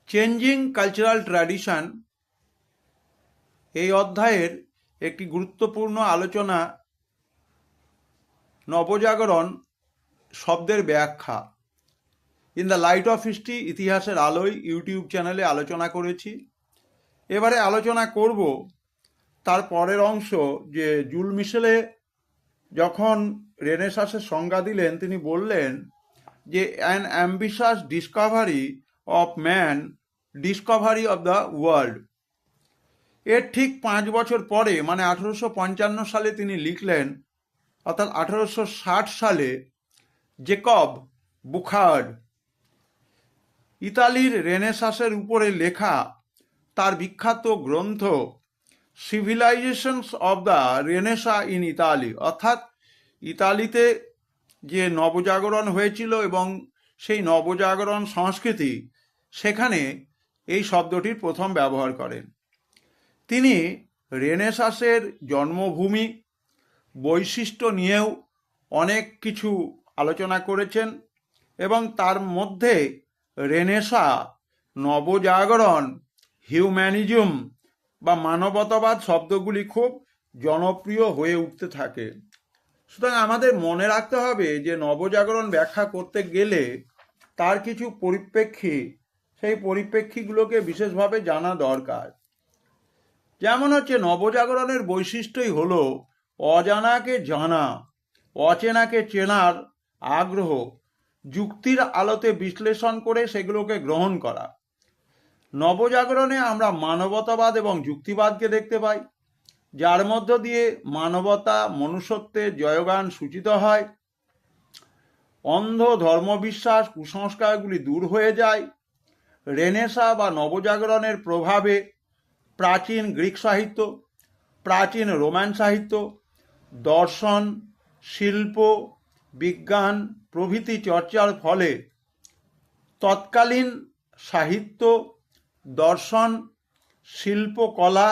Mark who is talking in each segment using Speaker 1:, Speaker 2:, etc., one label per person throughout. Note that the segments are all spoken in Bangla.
Speaker 1: চেঞ্জিং কালচারাল ট্র্যাডিশন এই অধ্যায়ের একটি গুরুত্বপূর্ণ আলোচনা নবজাগরণ শব্দের ব্যাখ্যা। In the light off history ইতিহাসের আলোয় ইউটিউব চ্যানেলে আলোচনা করেছি। এবারে আলোচনা করব তার পরের অংশ, যে জুল মিশেলে যখন রেনেসাঁসের সংজ্ঞা দিলেন তিনি বললেন যে an ambitious Discovery of man, Discovery of the world. এর ঠিক 5 বছর পরে মানে 1855 সালে তিনি লিখলেন, অর্থাৎ 1860 সালে জেকব বুখার্ড ইতালির রেনেসাঁসের উপরে লেখা তার বিখ্যাত গ্রন্থ civilisations of the Renaissance in Italy, অর্থাৎ ইতালিতে যে নবজাগরণ হয়েছিল এবং সেই নবজাগরণ সংস্কৃতি, সেখানে এই শব্দটির প্রথম ব্যবহার করেন। তিনি রেনেসাঁসের জন্মভূমি বৈশিষ্ট্য নিয়েও অনেক কিছু আলোচনা করেছেন এবং তার মধ্যে রেনেসা, নবজাগরণ, হিউম্যানিজম বা মানবতাবাদ শব্দগুলি খুব জনপ্রিয় হয়ে উঠতে থাকে। সুতরাং আমাদের মনে রাখতে হবে যে নবজাগরণ ব্যাখ্যা করতে গেলে তার কিছু পরিপ্রেক্ষী, সেই পরিপ্রেক্ষীগুলোকে বিশেষভাবে জানা দরকার। যেমন হচ্ছে, নবজাগরণের বৈশিষ্ট্যই হলো অজানাকে জানা, অচেনাকে চেনার আগ্রহ, যুক্তির আলোতে বিশ্লেষণ করে সেগুলোকে গ্রহণ করা। নবজাগরণে আমরা মানবতাবাদ এবং যুক্তিবাদকে দেখতে পাই, যার মধ্য দিয়ে মানবতা, মনুষ্যত্বের জয়গান সূচিত হয়। অন্ধ ধর্মবিশ্বাস, কুসংস্কারগুলি দূর হয়ে যায়। রেনেসা বা নবজাগরণের প্রভাবে প্রাচীন গ্রিক সাহিত্য, প্রাচীন রোমান সাহিত্য, দর্শন, শিল্প, বিজ্ঞান প্রভৃতি চর্চার ফলে তৎকালীন সাহিত্য, দর্শন, শিল্পকলা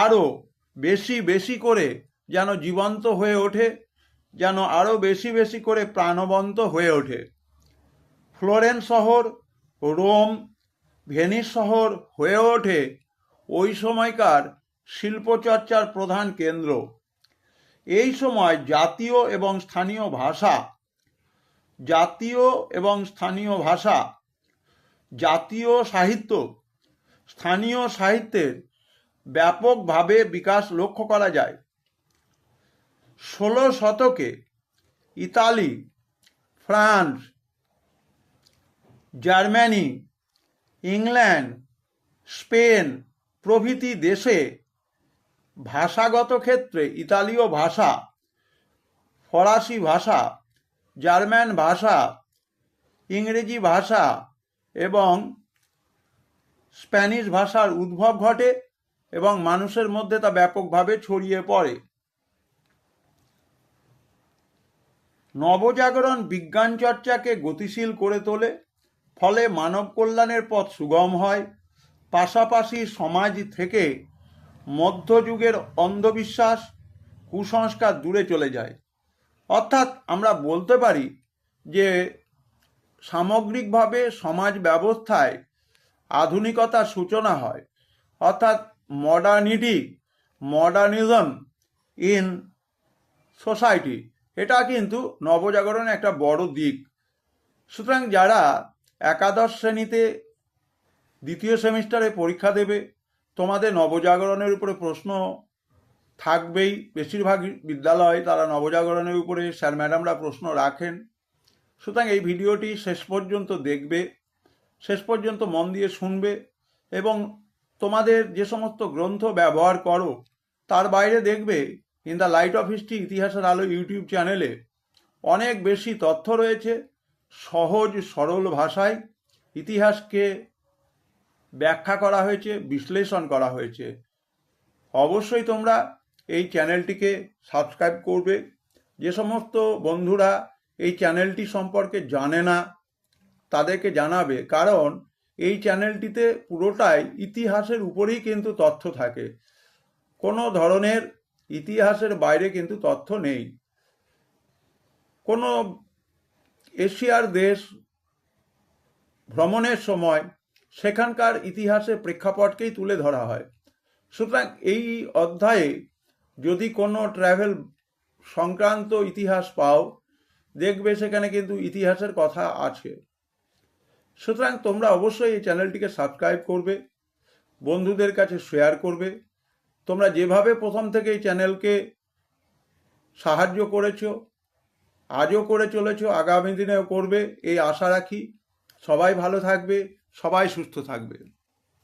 Speaker 1: আরও বেশি করে যেন জীবন্ত হয়ে ওঠে, যেন আরও বেশি করে প্রাণবন্ত হয়ে ওঠে। ফ্লোরেন্স শহর, রোম, ভেনিস শহর হয়ে ওঠে ওই সময়কার শিল্পচর্চার প্রধান কেন্দ্র। এই সময় জাতীয় এবং স্থানীয় ভাষা, জাতীয় সাহিত্য, স্থানীয় সাহিত্যের ব্যাপকভাবে বিকাশ লক্ষ্য করা যায়। 16 শতকে Italy, France, Germany, England, Spain প্রভৃতি দেশে ভাষাগত ক্ষেত্রে ইতালীয় ভাষা, ফরাসি ভাষা, জার্মান ভাষা, ইংরেজি ভাষা এবং স্প্যানিশ ভাষার উদ্ভব ঘটে এবং মানুষের মধ্যে তা ব্যাপকভাবে ছড়িয়ে পড়ে। নবজাগরণ বিজ্ঞান চর্চাকে গতিশীল করে তোলে, ফলে মানব কল্যাণের পথ সুগম হয়। পাশাপাশি সমাজ থেকে মধ্যযুগের অন্ধবিশ্বাস, কুসংস্কার দূরে চলে যায়। অর্থাৎ আমরা বলতে পারি যে সামগ্রিকভাবে সমাজ ব্যবস্থায় আধুনিকতার সূচনা হয়, অর্থাৎ মডার্নিজম ইন সোসাইটি, এটা কিন্তু নবজাগরণের একটা বড় দিক। সুতরাং যারা একাদশ শ্রেণীতে দ্বিতীয় সেমিস্টারে পরীক্ষা দেবে, তোমাদের নবজাগরণের উপরে প্রশ্ন থাকবেই। বেশিরভাগ বিদ্যালয় তারা নবজাগরণের উপরে স্যার ম্যাডামরা প্রশ্ন রাখেন। সুতরাং এই ভিডিওটি শেষ পর্যন্ত দেখবে, শেষ পর্যন্ত মন দিয়ে শুনবে এবং তোমাদের যে সমস্ত গ্রন্থ ব্যবহার করো তার বাইরে দেখবে in the light off history ইতিহাসের আলো ইউটিউব চ্যানেলে অনেক বেশি তথ্য রয়েছে। সহজ সরল ভাষায় ইতিহাসকে ব্যাখ্যা করা হয়েছে, বিশ্লেষণ করা হয়েছে। অবশ্যই তোমরা এই চ্যানেলটিকে সাবস্ক্রাইব করবে। যে সমস্ত বন্ধুরা এই চ্যানেলটি সম্পর্কে জানে না তাদেরকে জানাবে, কারণ এই চ্যানেলটিতে পুরোটাই ইতিহাসের উপরেই কিন্তু তথ্য থাকে। কোনো ধরনের ইতিহাসের বাইরে কিন্তু তথ্য নেই। কোনো এশিয়ার দেশ ভ্রমণের সময় সেখানকার ইতিহাসের প্রেক্ষাপটকেই তুলে ধরা হয়। সুতরাং এই অধ্যায়ে যদি কোনো ট্র্যাভেল সংক্রান্ত ইতিহাস পাও, দেখবে সেখানে কিন্তু ইতিহাসের কথা আছে। সুতরাং তোমরা অবশ্যই এই চ্যানেলটিকে সাবস্ক্রাইব করবে, বন্ধুদের কাছে শেয়ার করবে। তোমরা যেভাবে প্রথম থেকে এই চ্যানেলকে সাহায্য করেছো, আজও করে চলেছো, আগামী দিনেও করবে, এই আশা রাখি। সবাই ভালো থাকবে, সবাই সুস্থ থাকবে।